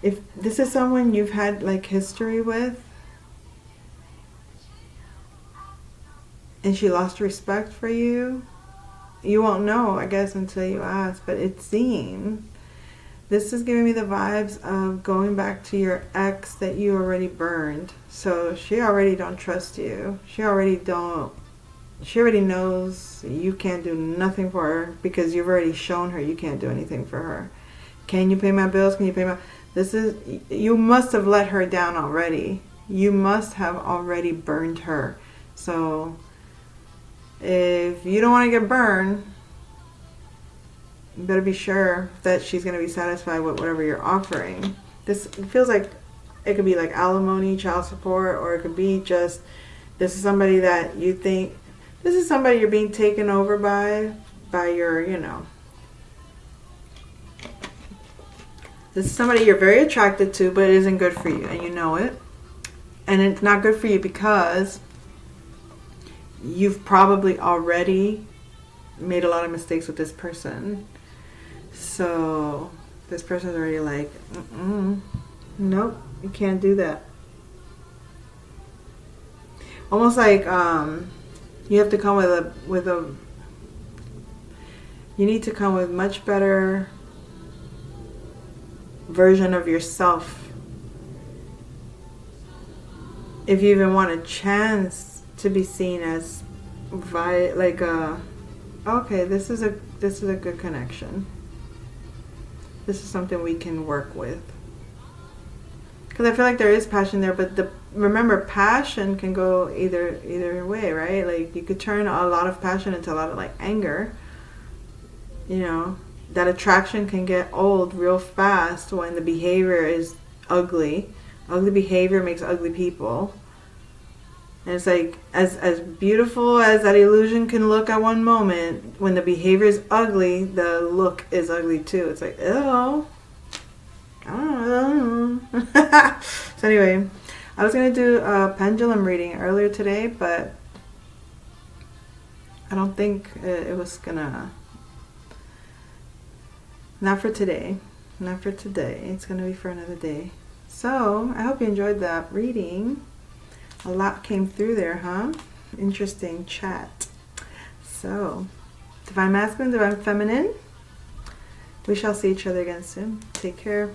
if this is someone you've had like history with and she lost respect for you, you won't know, I guess, until you ask. But it seems this is giving me the vibes of going back to your ex that you already burned. So she already don't trust you. She already knows you can't do nothing for her because you've already shown her you can't do anything for her. Can you pay my bills? Can you pay my... you must have let her down already. You must have already burned her. So if you don't want to get burned, you better be sure that she's going to be satisfied with whatever you're offering. This feels like it could be like alimony, child support, or it could be just this is somebody that you think, this is somebody you're being taken over by your, you know, this is somebody you're very attracted to, but it isn't good for you, and you know it. And it's not good for you because you've probably already made a lot of mistakes with this person. So this person's already like, nope, you can't do that. Almost like you have to come with a you need to come with much better version of yourself if you even want a chance to be seen as okay, this is a good connection. This is something we can work with. Because I feel like there is passion there, but remember, passion can go either way, right? Like you could turn a lot of passion into a lot of like anger. You know, that attraction can get old real fast when the behavior is ugly. Ugly behavior makes ugly people. And it's like, as beautiful as that illusion can look at one moment, when the behavior is ugly, the look is ugly too. It's like, ew. I don't know. So anyway, I was going to do a pendulum reading earlier today, but I don't think it was going to... Not for today. Not for today. It's going to be for another day. So, I hope you enjoyed that reading. A lot came through there, huh? Interesting chat. So, Divine Masculine, Divine Feminine. We shall see each other again soon. Take care.